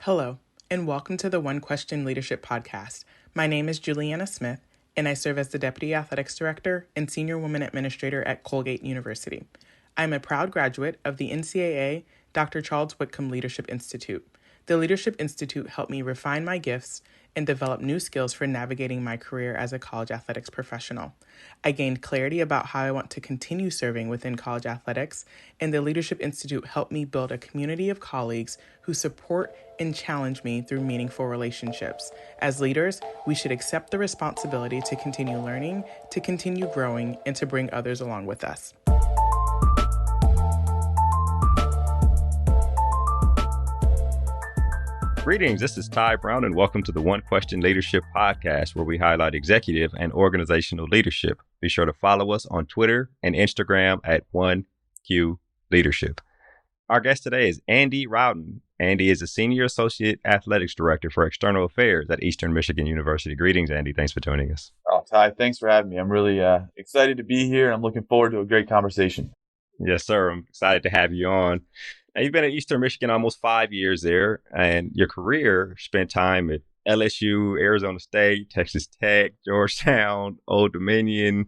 Hello, and welcome to the One Question Leadership Podcast. My name is Juliana Smith, and I serve as the Deputy Athletics Director and Senior Women Administrator at Colgate University. I'm a proud graduate of the NCAA Dr. Charles Whitcomb Leadership Institute. The Leadership Institute helped me refine my gifts and develop new skills for navigating my career as a college athletics professional. I gained clarity about how I want to continue serving within college athletics, and the Leadership Institute helped me build a community of colleagues who support and challenge me through meaningful relationships. As leaders, we should accept the responsibility to continue learning, to continue growing, and to bring others along with us. Greetings, this is Ty Brown, and welcome to the One Question Leadership Podcast, where we highlight executive and organizational leadership. Be sure to follow us on Twitter and Instagram at 1Q Leadership. Our guest today is Andy Rowdon. Andy is a Senior Associate Athletics Director for External Affairs at Eastern Michigan University. Greetings, Andy. Thanks for joining us. Oh, Ty, thanks for having me. I'm really excited to be here. I'm looking forward to a great conversation. Yes, sir. I'm excited to have you on. Now, you've been at Eastern Michigan almost 5 years there, and your career spent time at LSU, Arizona State, Texas Tech, Georgetown, Old Dominion,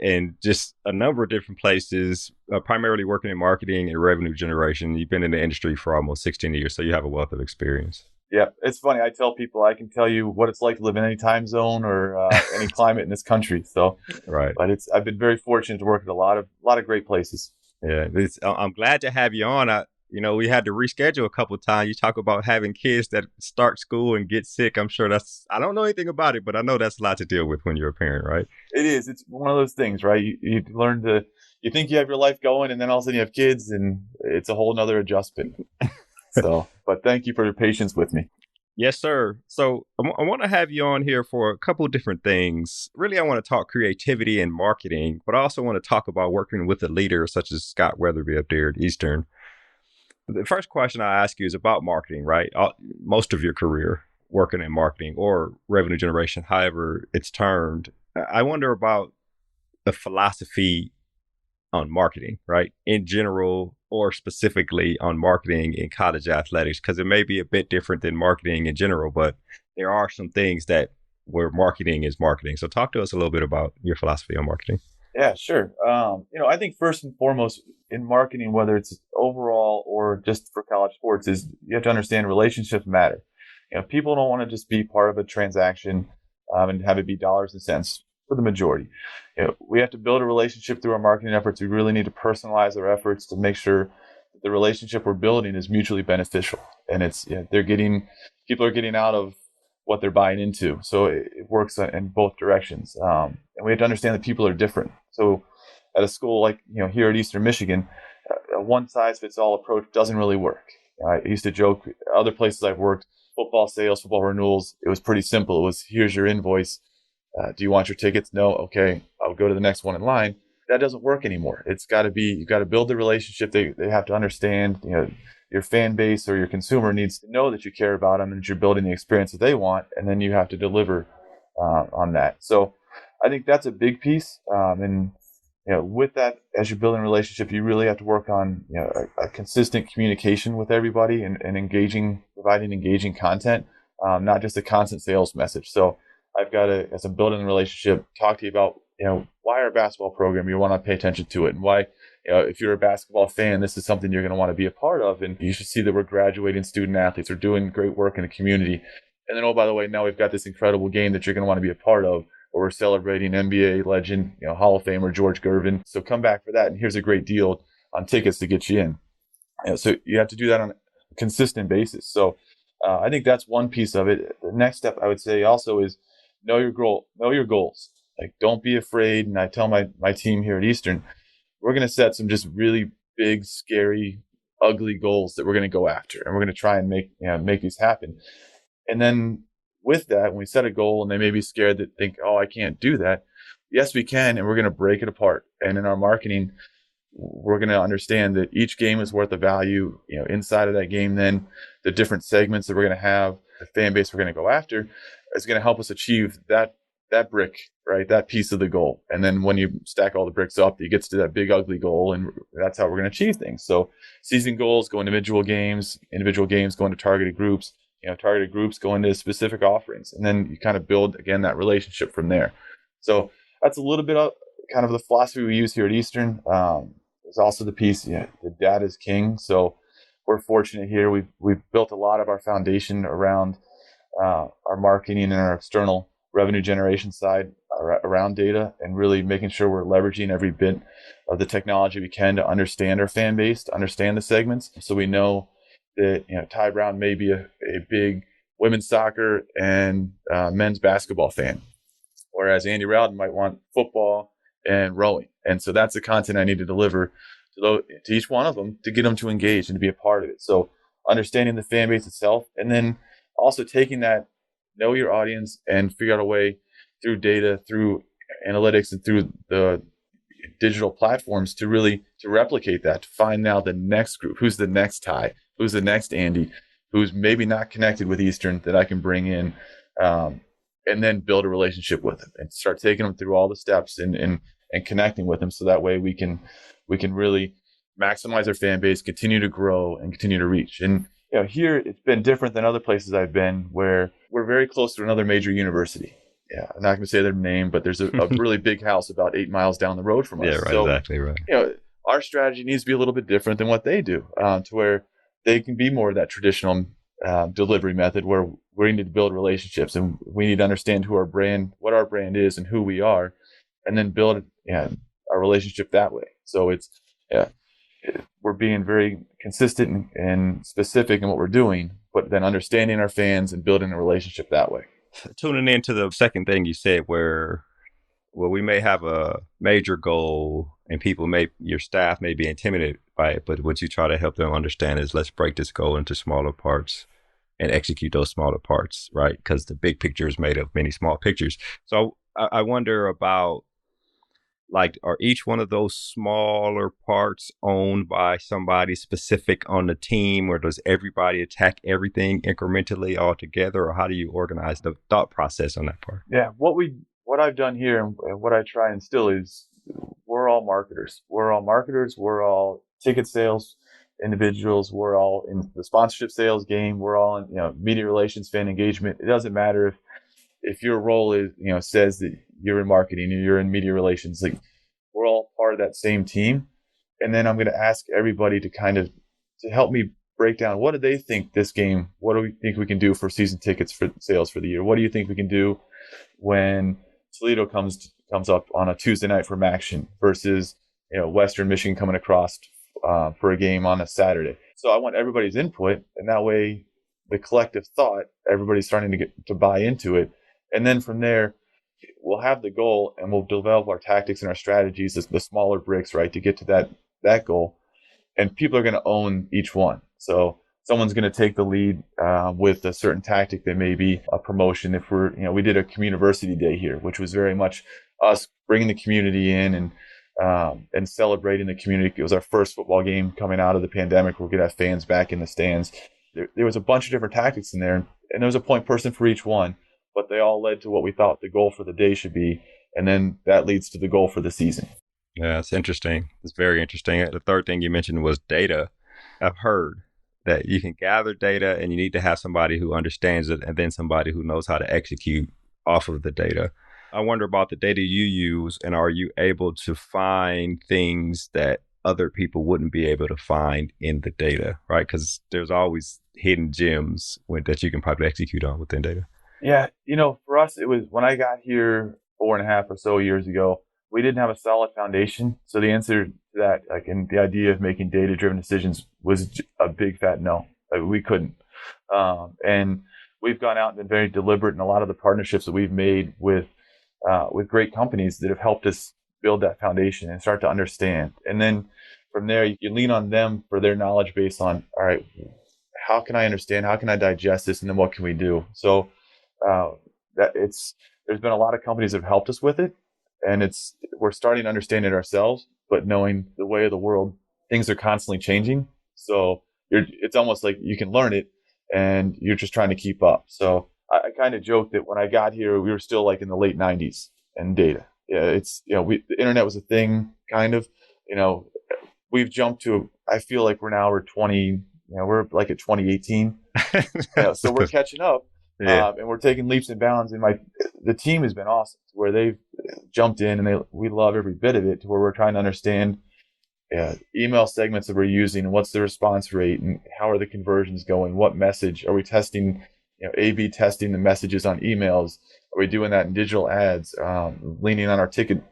and just a number of different places, primarily working in marketing and revenue generation. You've been in the industry for almost 16 years, so you have a wealth of experience. Yeah, it's funny. I tell people I can tell you what it's like to live in any time zone or any climate in this country. So, right. But I've been very fortunate to work at a lot of great places. Yeah, I'm glad to have you on. We had to reschedule a couple of times. You talk about having kids that start school and get sick. I'm sure I don't know anything about it, but I know that's a lot to deal with when you're a parent, right? It is. It's one of those things, right? You learn you think you have your life going, and then all of a sudden you have kids, and it's a whole nother adjustment. So, but thank you for your patience with me. Yes, sir. So I want to have you on here for a couple of different things. Really, I want to talk creativity and marketing, but I also want to talk about working with a leader such as Scott Weatherby up there at Eastern. The first question I ask you is about marketing, right? Most of your career working in marketing or revenue generation, however it's termed. I wonder about the philosophy on marketing, right? In general, or specifically on marketing in college athletics, because it may be a bit different than marketing in general, but there are some things where marketing is marketing. So talk to us a little bit about your philosophy on marketing. Yeah, sure. I think first and foremost in marketing, whether it's overall or just for college sports, is you have to understand relationships matter. People don't want to just be part of a transaction and have it be dollars and cents for the majority. We have to build a relationship through our marketing efforts. We really need to personalize our efforts to make sure that the relationship we're building is mutually beneficial, and people are getting out of what they're buying into. So it works in both directions. And we have to understand that people are different. So at a school like, here at Eastern Michigan, a one-size-fits-all approach doesn't really work. I used to joke, other places I've worked, football sales, football renewals, it was pretty simple. It was, here's your invoice. Do you want your tickets? No. Okay, I'll go to the next one in line. That doesn't work anymore. You've got to build the relationship. They have to understand, your fan base or your consumer needs to know that you care about them and that you're building the experience that they want, and then you have to deliver on that. So I think that's a big piece. And with that, as you're building a relationship, you really have to work on a consistent communication with everybody and providing engaging content, not just a constant sales message. So I've got to, as I'm building a relationship, talk to you about why our basketball program, you want to pay attention to it, and why if you're a basketball fan, this is something you're going to want to be a part of, and you should see that we're graduating student athletes, we're doing great work in the community, and then, oh, by the way, now we've got this incredible game that you're going to want to be a part of, or we're celebrating NBA legend, Hall of Famer George Gervin. So come back for that, and here's a great deal on tickets to get you in. So you have to do that on a consistent basis. So I think that's one piece of it. The next step I would say also is know your goals. Like, don't be afraid. And I tell my team here at Eastern, we're going to set some just really big, scary, ugly goals that we're going to go after, and we're going to try and make these happen. And then with that, when we set a goal and they may be scared that think, oh, I can't do that. Yes, we can. And we're going to break it apart. And in our marketing, we're going to understand that each game is worth a value, inside of that game. Then the different segments that we're going to have, the fan base we're going to go after is going to help us achieve that that brick, right? That piece of the goal. And then when you stack all the bricks up, it gets to that big, ugly goal. And that's how we're going to achieve things. So season goals go individual games go into targeted groups, targeted groups go into specific offerings. And then you kind of build, again, that relationship from there. So that's a little bit of kind of the philosophy we use here at Eastern. There's also the piece, the data is king. So we're fortunate here. We've built a lot of our foundation around our marketing and our external revenue generation side around data, and really making sure we're leveraging every bit of the technology we can to understand our fan base, to understand the segments. So we know that Ty Brown may be a big women's soccer and men's basketball fan, whereas Andy Rowdon might want football and rowing. And so that's the content I need to deliver to each one of them to get them to engage and to be a part of it. So understanding the fan base itself, and then also taking that, know your audience, and figure out a way through data, through analytics, and through the digital platforms to replicate that, to find now the next group, who's the next Ty, who's the next Andy, who's maybe not connected with Eastern that I can bring in, and then build a relationship with them and start taking them through all the steps and connecting with them. So that way we can really maximize our fan base, continue to grow, and continue to reach. And here it's been different than other places I've been, where we're very close to another major university. Yeah, I'm not going to say their name, but there's a really big house about 8 miles down the road from us. Yeah, right, so, exactly right. Our strategy needs to be a little bit different than what they do, to where they can be more of that traditional delivery method, where we need to build relationships, and we need to understand what our brand is, and who we are, and then build our relationship that way. So we're being very consistent and specific in what we're doing, but then understanding our fans and building a relationship that way. Tuning into the second thing you said, where we may have a major goal and your staff may be intimidated by it, but what you try to help them understand is, let's break this goal into smaller parts and execute those smaller parts, right? Because the big picture is made of many small pictures. So I wonder about, are each one of those smaller parts owned by somebody specific on the team, or does everybody attack everything incrementally all together, or how do you organize the thought process on that part? Yeah, what I've done here and what I try and instill is, we're all marketers. We're all ticket sales individuals. We're all in the sponsorship sales game. We're all in media relations, fan engagement. It doesn't matter if your role is says that you're in marketing or you're in media relations. We're all part of that same team. And then I'm going to ask everybody to help me break down, what do they think this game, what do we think we can do for season tickets for sales for the year? What do you think we can do when Toledo comes up on a Tuesday night from action versus Western Michigan coming across for a game on a Saturday? So I want everybody's input, and that way the collective thought, everybody's starting to get to buy into it. And then from there, we'll have the goal, and we'll develop our tactics and our strategies, the smaller bricks, right, to get to that goal. And people are going to own each one. So someone's going to take the lead with a certain tactic that may be a promotion. If we did a community day here, which was very much us bringing the community in and celebrating the community. It was our first football game coming out of the pandemic. We're going to have fans back in the stands. There was a bunch of different tactics in there, and there was a point person for each one, but they all led to what we thought the goal for the day should be. And then that leads to the goal for the season. Yeah, it's interesting. It's very interesting. The third thing you mentioned was data. I've heard that you can gather data and you need to have somebody who understands it, and then somebody who knows how to execute off of the data. I wonder about the data you use, and are you able to find things that other people wouldn't be able to find in the data, right? Because there's always hidden gems that you can probably execute on within data. Yeah, for us, it was when I got here 4.5 or so years ago, we didn't have a solid foundation. So the answer to that, and the idea of making data-driven decisions, was a big fat no. We couldn't. And we've gone out and been very deliberate in a lot of the partnerships that we've made with great companies that have helped us build that foundation and start to understand. And then from there, you can lean on them for their knowledge base on, all right, how can I understand? How can I digest this? And then what can we do? So there's been a lot of companies that have helped us with it. And we're starting to understand it ourselves, but knowing the way of the world, things are constantly changing. So it's almost like you can learn it and you're just trying to keep up. So I kind of joked that when I got here, we were still like in the late 90s and data. Yeah, it's, the internet was a thing, kind of. We've jumped to, I feel like we're 20, we're like at 2018. So we're catching up. Yeah. And we're taking leaps and bounds. And the team has been awesome, where they've jumped in and we love every bit of it, to where we're trying to understand email segments that we're using, and what's the response rate, and how are the conversions going? What message are we testing? A/B testing the messages on emails. Are we doing that in digital ads? Leaning on our ticket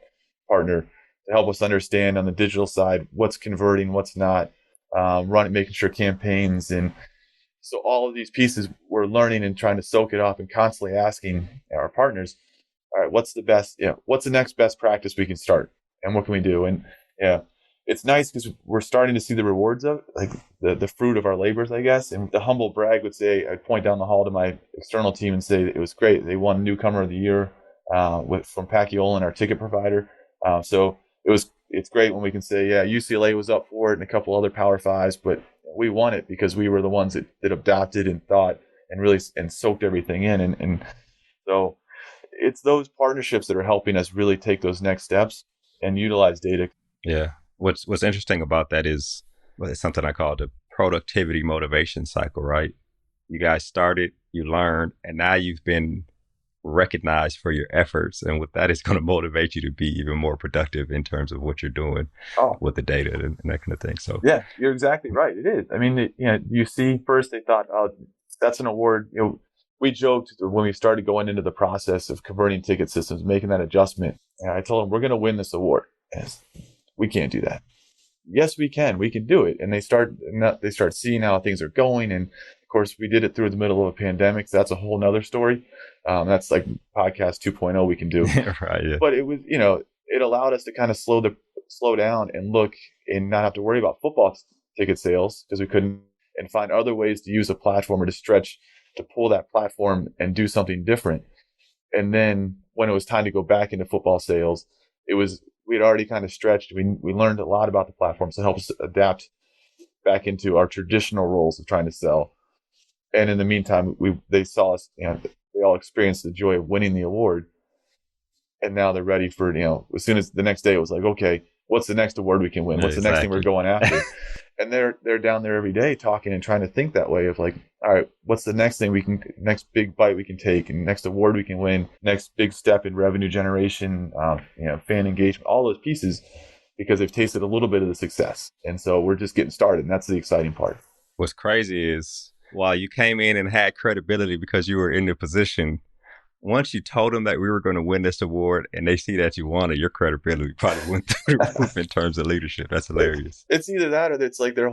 partner to help us understand on the digital side what's converting, what's not. Making sure campaigns, and so all of these pieces we're learning and trying to soak it up, and constantly asking our partners, all right, what's the next best practice we can start, and what can we do? And it's nice because we're starting to see the rewards of, like, the fruit of our labors, I guess. And the humble brag would say, I'd point down the hall to my external team and say it was great. They won Newcomer of the Year from Pacquiolin, our ticket provider. So it's great when we can say, UCLA was up for it and a couple other Power Fives, but we won it because we were the ones that adopted and thought and really and soaked everything in. And so it's those partnerships that are helping us really take those next steps and utilize data. Yeah. What's interesting about that is, it's something I call the productivity motivation cycle, right? You guys started, you learned, and now you've been recognized for your efforts. And with that, it's going to motivate you to be even more productive in terms of what you're doing with the data and that kind of thing. So yeah, you're exactly right. It is. I mean, you see, first they thought, oh, that's an award. We joked when we started going into the process of converting ticket systems, making that adjustment. And I told them, we're going to win this award. And we can't do that. Yes, we can. We can do it. And they start seeing how things are going. And of course, we did it through the middle of a pandemic. So that's a whole nother story. That's like podcast 2.0 we can do. Right. Yeah. But it was, it allowed us to kind of slow down and look and not have to worry about football ticket sales, because we couldn't, and find other ways to use a platform or to pull that platform and do something different. And then when it was time to go back into football sales, we had already kind of stretched. We learned a lot about the platform to help us adapt back into our traditional roles of trying to sell. And in the meantime, they saw us, they all experienced the joy of winning the award. And now they're ready for, as soon as the next day, it was like, okay, what's the next award we can win? What's the next thing we're going after? And they're down there every day talking and trying to think that way of like, all right, what's the next thing next big bite we can take, and next award we can win, next big step in revenue generation, fan engagement, all those pieces, because they've tasted a little bit of the success. And so we're just getting started. And that's the exciting part. What's crazy is, while you came in and had credibility because you were in the position, once you told them that we were going to win this award and they see that you won it, your credibility probably went through the roof in terms of leadership. That's hilarious. It's either that, or it's like they're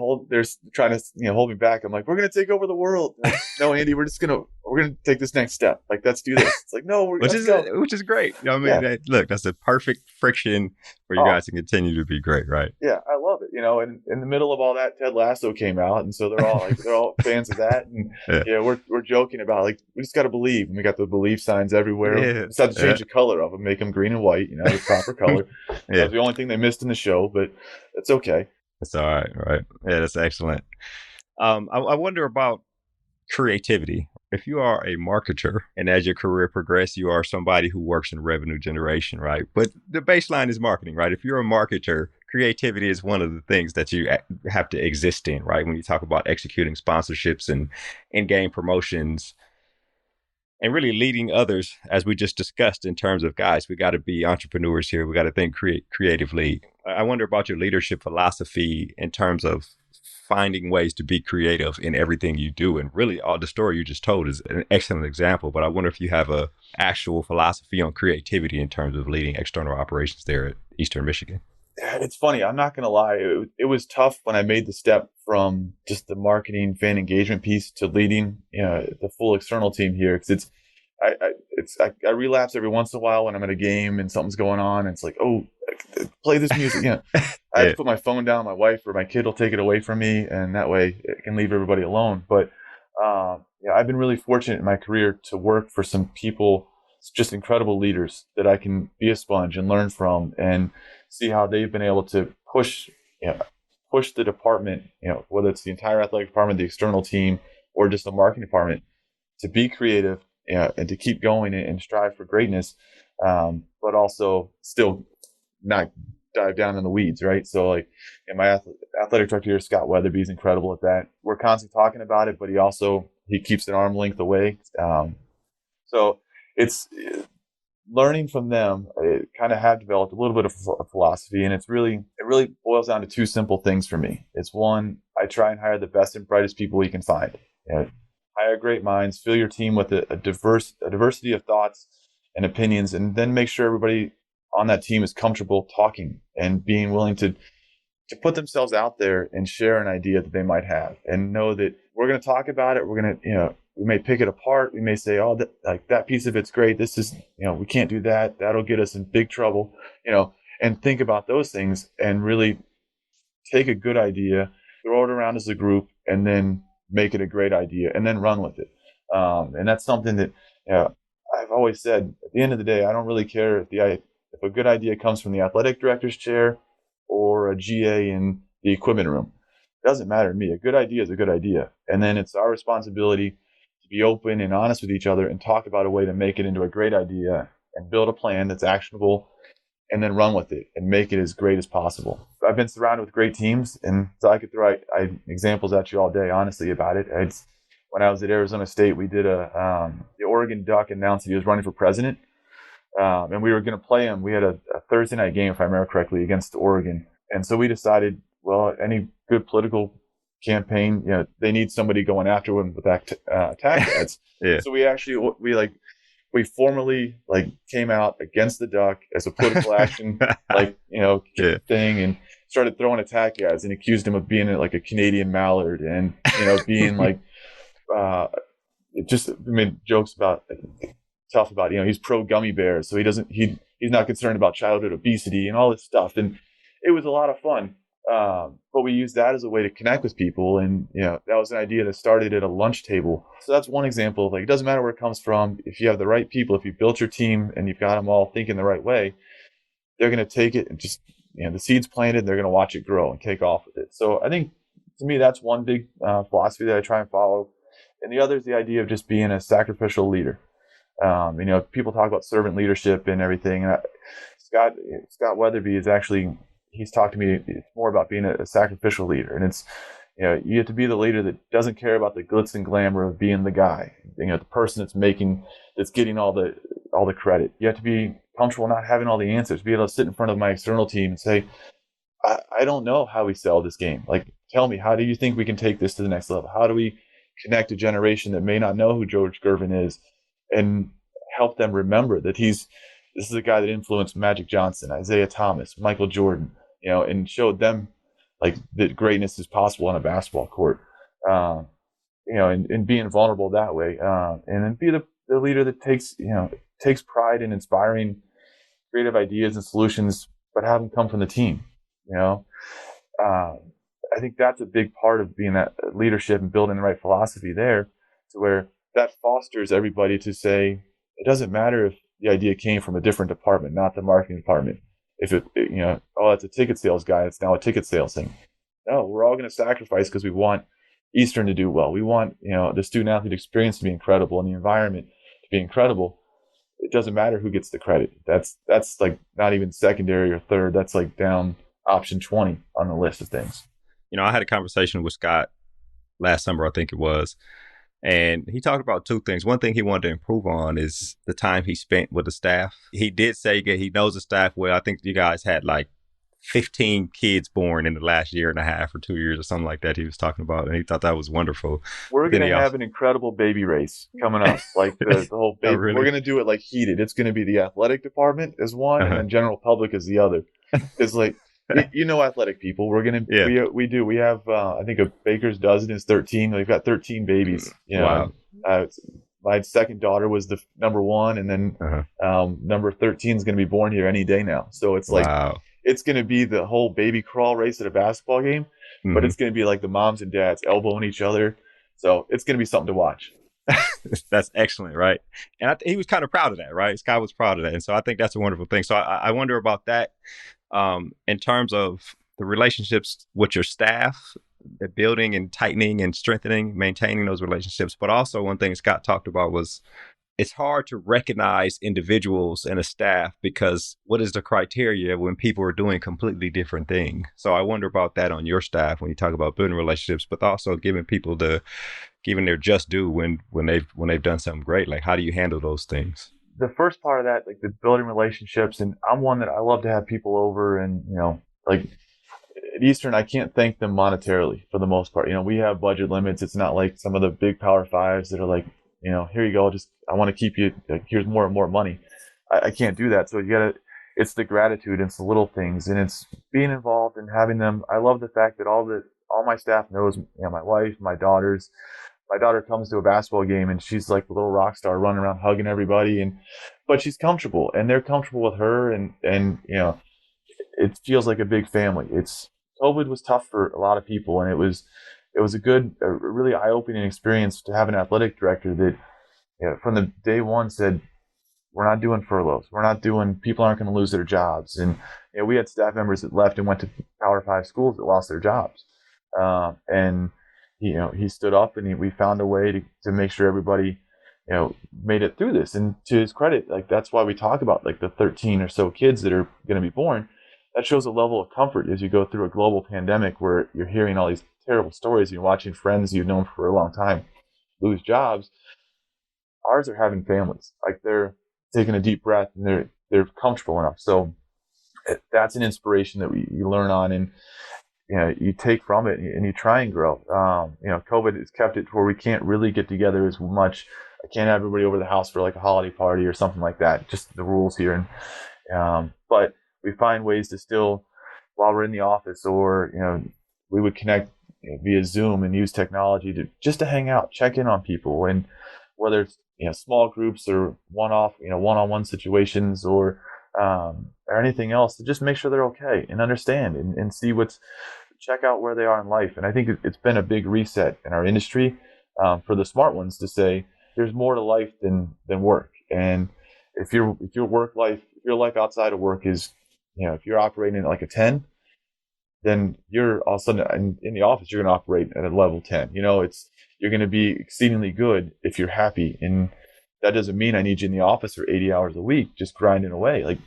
trying to hold me back. I'm like, we're going to take over the world. Like, no, Andy, we're going to take this next step. Like, let's do this. It's like, no, which is great. Look, that's a perfect friction for you guys to continue to be great, right? Yeah, I love it. And in the middle of all that, Ted Lasso came out, and so they're all fans of that. And we're joking about, like, we just got to believe, and we got the belief signs everywhere. Yeah. Just have to change the color of them, make them green and white, the proper color. That's the only thing they missed in the show, but it's okay. It's all right, right? Yeah, that's excellent. I wonder about creativity. If you are a marketer and as your career progresses, you are somebody who works in revenue generation, right? But the baseline is marketing, right? If you're a marketer, creativity is one of the things that you have to exist in, right? When you talk about executing sponsorships and in-game promotions and really leading others, as we just discussed, in terms of, guys, we got to be entrepreneurs here. We got to think creatively. I wonder about your leadership philosophy in terms of finding ways to be creative in everything you do. And really, all the story you just told is an excellent example. But I wonder if you have a actual philosophy on creativity in terms of leading external operations there at Eastern Michigan. It's funny. I'm not going to lie. It was tough when I made the step from just the marketing fan engagement piece to leading the full external team here. Because I relapse every once in a while when I'm at a game and something's going on. And it's like, oh, play this music. I have to put my phone down. My wife or my kid will take it away from me, and that way it can leave everybody alone. But I've been really fortunate in my career to work for some people, just incredible leaders that I can be a sponge and learn from, and see how they've been able to push the department, whether it's the entire athletic department, the external team, or just the marketing department, to be creative and to keep going and strive for greatness, but also still not dive down in the weeds, right? So like, and my athletic director here, Scott Weatherby, is incredible at that. We're constantly talking about it, but he keeps an arm length away. So it's learning from them. I kind of have developed a little bit of a philosophy, and it really boils down to two simple things for me. It's one, I try and hire the best and brightest people we can find. Hire great minds, fill your team with a diversity of thoughts and opinions, and then make sure everybody on that team is comfortable talking and being willing to put themselves out there and share an idea that they might have, and know that we're going to talk about it. We're going to, we may pick it apart. We may say, oh, that piece of it's great. This is, we can't do that. That'll get us in big trouble, and think about those things and really take a good idea, throw it around as a group, and then make it a great idea and then run with it. And that's something that, I've always said, at the end of the day, I don't really care if a good idea comes from the athletic director's chair or a GA in the equipment room. It doesn't matter to me. A good idea is a good idea. And then it's our responsibility to be open and honest with each other and talk about a way to make it into a great idea and build a plan that's actionable, and then run with it and make it as great as possible. I've been surrounded with great teams, and so I could throw examples at you all day, honestly, about it. When I was at Arizona State, we did the Oregon Duck announced that he was running for president. And we were going to play him. We had a Thursday night game, if I remember correctly, against Oregon. And so we decided, well, any good political campaign, they need somebody going after him with attack ads. Yeah. So we formally came out against the Duck as a political action, thing, and started throwing attack ads and accused him of being like a Canadian mallard and, being just made jokes about tough about, he's pro gummy bears, so he's not concerned about childhood obesity and all this stuff. And it was a lot of fun. But we used that as a way to connect with people. And, that was an idea that started at a lunch table. So that's one example of it doesn't matter where it comes from. If you have the right people, if you built your team and you've got them all thinking the right way, they're going to take it and just, the seed's planted, they're going to watch it grow and take off with it. So I think to me, that's one big philosophy that I try and follow. And the other is the idea of just being a sacrificial leader. People talk about servant leadership and everything. And Scott Weatherby he's talked to me. It's more about being a sacrificial leader, and it's, you have to be the leader that doesn't care about the glitz and glamour of being the guy, the person that's getting all the credit. You have to be comfortable not having all the answers. Be able to sit in front of my external team and say, I don't know how we sell this game. Tell me, how do you think we can take this to the next level? How do we connect a generation that may not know who George Gervin is, and help them remember that this is a guy that influenced Magic Johnson, Isaiah Thomas, Michael Jordan, and showed them that greatness is possible on a basketball court, and being vulnerable that way, and then be the leader that takes pride in inspiring creative ideas and solutions, but have them come from the team. I think that's a big part of being that leadership and building the right philosophy there, to where that fosters everybody to say, it doesn't matter if the idea came from a different department, not the marketing department. If it's a ticket sales guy, it's now a ticket sales thing. No, we're all going to sacrifice because we want Eastern to do well. We want, the student athlete experience to be incredible and the environment to be incredible. It doesn't matter who gets the credit. That's not even secondary or third. That's down option 20 on the list of things. I had a conversation with Scott last summer, I think it was, and he talked about two things. One thing he wanted to improve on is the time he spent with the staff. He did say he knows the staff well. I think you guys had 15 kids born in the last year and a half or 2 years or something like that he was talking about, and he thought that was wonderful. We're going to have an incredible baby race coming up. The whole baby. Oh, really? We're going to do it heated. It's going to be the athletic department is one, and then general public is the other. It's athletic people. We're going to, we have, I think a baker's dozen is 13. We've got 13 babies. Wow. My second daughter was the number one, and then number 13 is going to be born here any day now. So it's wow. It's going to be the whole baby crawl race at a basketball game, but it's going to be the moms and dads elbowing each other. So it's going to be something to watch. That's excellent, right? And he was kind of proud of that, right? Scott was proud of that. And so I think that's a wonderful thing. So I wonder about that in terms of the relationships with your staff, the building and tightening and strengthening, maintaining those relationships. But also one thing Scott talked about was it's hard to recognize individuals and a staff because what is the criteria when people are doing completely different things? So I wonder about that on your staff when you talk about building relationships, but also giving their just due when they've done something great. Like, how do you handle those things? The first part of that, like the building relationships, and I'm one that I love to have people over, and like at Eastern, I can't thank them monetarily for the most part. We have budget limits. It's not like some of the big Power Fives that are like, here you go. Just, I want to keep you, like, here's more and more money. I can't do that. So it's the gratitude, it's the little things, and it's being involved and having them. I love the fact that all my staff knows, my wife, my daughters. My daughter comes to a basketball game and she's like a little rock star running around hugging everybody, but she's comfortable and they're comfortable with her, and it feels like a big family. COVID was tough for a lot of people, and it was a really eye-opening experience to have an athletic director that, from the day one said, we're not doing furloughs. People aren't going to lose their jobs. And we had staff members that left and went to Power 5 schools that lost their jobs. And he stood up and we found a way to make sure everybody, made it through this. And to his credit, like, that's why we talk about like the 13 or so kids that are going to be born. That shows a level of comfort as you go through a global pandemic where you're hearing all these terrible stories. You're watching friends you've known for a long time lose jobs. Ours are having families. Like, they're taking a deep breath and they're comfortable enough. So that's an inspiration that you learn on, and you take from it and you try and grow. COVID has kept it to where we can't really get together as much. I can't have everybody over the house for like a holiday party or something like that. Just the rules here, but we find ways to still, while we're in the office, or we would connect via Zoom and use technology to hang out, check in on people, and whether it's small groups or one-on-one situations or anything else, to just make sure they're okay and understand and see check out where they are in life. And I think it's been a big reset in our industry, for the smart ones to say there's more to life than work. And if your life outside of work is, if you're operating at like a 10, then you're all of a sudden in the office, you're going to operate at a level 10. You're going to be exceedingly good if you're happy. And that doesn't mean I need you in the office for 80 hours a week, just grinding away. Like,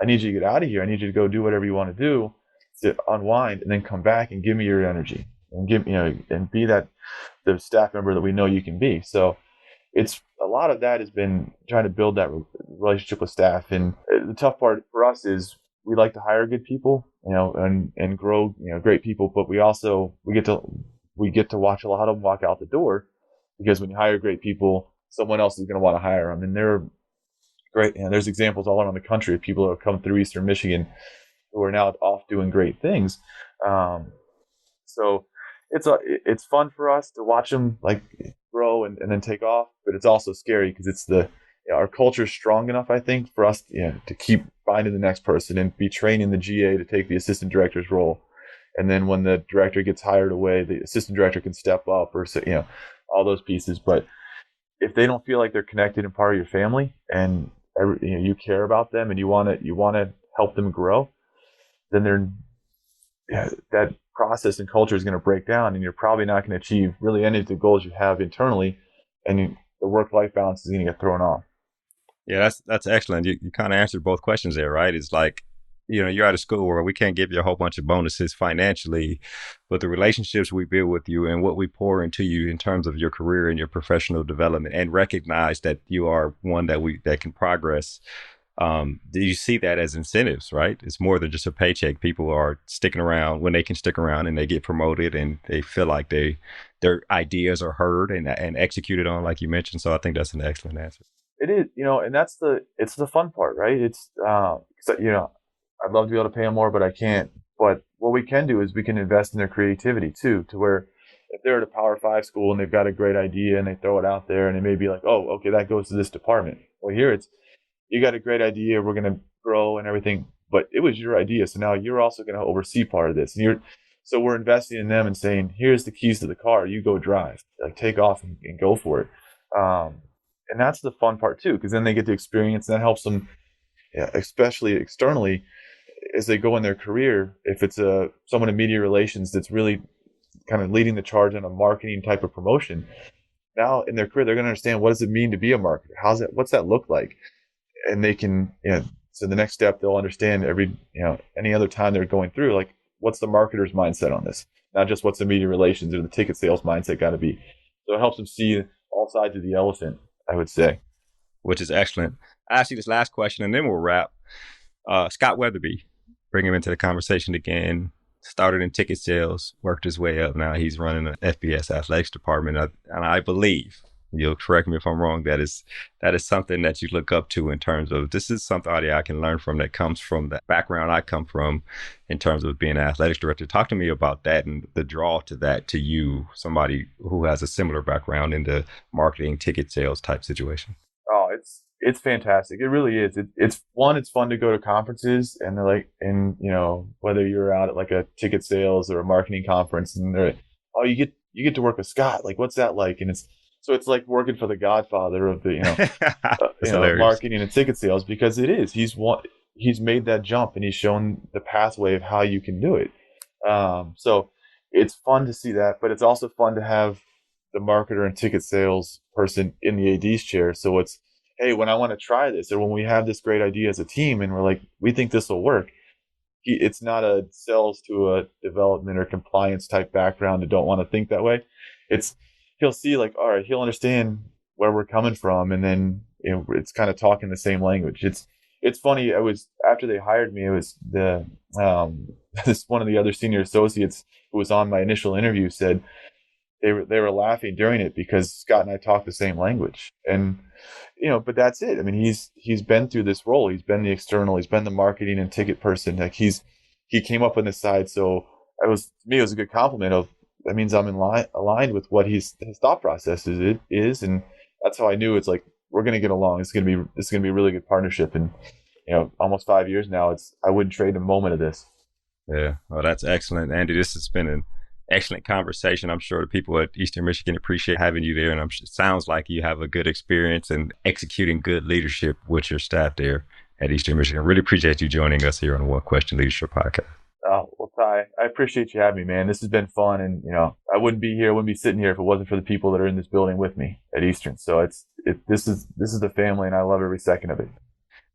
I need you to get out of here. I need you to go do whatever you want to do to unwind, and then come back and give me your energy and and be the staff member that we know you can be. So it's a lot of that has been trying to build that relationship with staff. And the tough part for us is we like to hire good people, and grow, great people, but we get to watch a lot of them walk out the door, because when you hire great people, someone else is going to want to hire them, and they're great. And there's examples all around the country of people who have come through Eastern Michigan who are now off doing great things. So it's fun for us to watch them like grow and then take off, but it's also scary because it's our culture is strong enough, I think, for us to keep finding the next person and be training the GA to take the assistant director's role. And then when the director gets hired away, the assistant director can step up, or all those pieces. But if they don't feel like they're connected and part of your family, and you care about them and you want to help them grow, then that process and culture is going to break down, and you're probably not going to achieve really any of the goals you have internally, and the work-life balance is going to get thrown off. Yeah, that's excellent. You kind of answered both questions there, right? It's like, you're out of school where we can't give you a whole bunch of bonuses financially, but the relationships we build with you and what we pour into you in terms of your career and your professional development, and recognize that you are one that can progress. Do you see that as incentives, right? It's more than just a paycheck. People are sticking around when they can stick around, and they get promoted, and they feel like their ideas are heard and executed on, like you mentioned. So I think that's an excellent answer. It is, and it's the fun part, right? It's, I'd love to be able to pay them more, but I can't. But what we can do is we can invest in their creativity too, to where if they're at a Power 5 school and they've got a great idea and they throw it out there, and it may be like, oh, okay, that goes to this department. Well, here it's, you got a great idea, we're going to grow and everything, but it was your idea. So now you're also going to oversee part of this. And so we're investing in them and saying, here's the keys to the car, you go drive, like take off and go for it. And that's the fun part too, because then they get the experience, and that helps them, especially externally, as they go in their career. If it's someone in media relations that's really kind of leading the charge on a marketing type of promotion, now in their career, they're going to understand, what does it mean to be a marketer? What's that look like? And they can, so the next step, they'll understand any other time they're going through, like, what's the marketer's mindset on this? Not just what's the media relations or the ticket sales mindset got to be. So it helps them see all sides of the elephant, I would say. Which is excellent. I ask you this last question and then we'll wrap. Scott Weatherby, bring him into the conversation again. Started in ticket sales, worked his way up. Now he's running the FBS athletics department. And I believe, you'll correct me if I'm wrong, that is something that you look up to in terms of, this is somebody I can learn from that comes from the background I come from in terms of being an athletics director. Talk to me about that and the draw to that to you, somebody who has a similar background in the marketing, ticket sales type situation. Oh, it's fantastic. It really is. It's fun to go to conferences, and they're like, and whether you're out at like a ticket sales or a marketing conference, and they're, oh, you get to work with Scott. Like, what's that like? And it's like working for the godfather of the marketing and ticket sales, because it is. He's made that jump, and he's shown the pathway of how you can do it. So it's fun to see that, but it's also fun to have the marketer and ticket sales person in the AD's chair. So it's, hey, when I want to try this, or when we have this great idea as a team and we're like, we think this will work. It's not a sales to a development or compliance type background and don't want to think that way. He'll see, like, all right, he'll understand where we're coming from. And then it's kind of talking the same language. It's funny. After they hired me, it was this one of the other senior associates who was on my initial interview said, they were laughing during it because Scott and I talk the same language. And, but that's it. I mean, he's been through this role. He's been the external, he's been the marketing and ticket person. Like, he came up on this side. So to me, it was a good compliment of, that means I'm aligned with what his thought process is. And that's how I knew it's like, we're going to get along. It's going to be a really good partnership. And, almost 5 years now, I wouldn't trade a moment of this. Yeah. Well, that's excellent, Andy. This has been an excellent conversation. I'm sure the people at Eastern Michigan appreciate having you there. And it sounds like you have a good experience in executing good leadership with your staff there at Eastern Michigan. I really appreciate you joining us here on the One Question Leadership Podcast. Oh, well, Ty, I appreciate you having me, man. This has been fun. And, I wouldn't be sitting here if it wasn't for the people that are in this building with me at Eastern. So this is the family, and I love every second of it.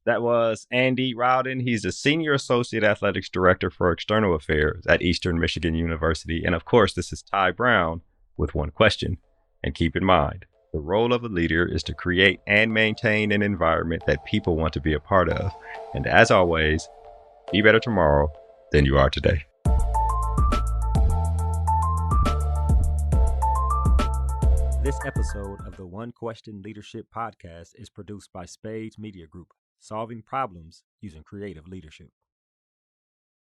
That was Andy Rowdon. He's the Senior Associate Athletics Director for External Affairs at Eastern Michigan University. And of course, this is Ty Brown with One Question. And keep in mind, the role of a leader is to create and maintain an environment that people want to be a part of. And as always, be better tomorrow than you are today. This episode of the One Question Leadership Podcast is produced by Spades Media Group, solving problems using creative leadership.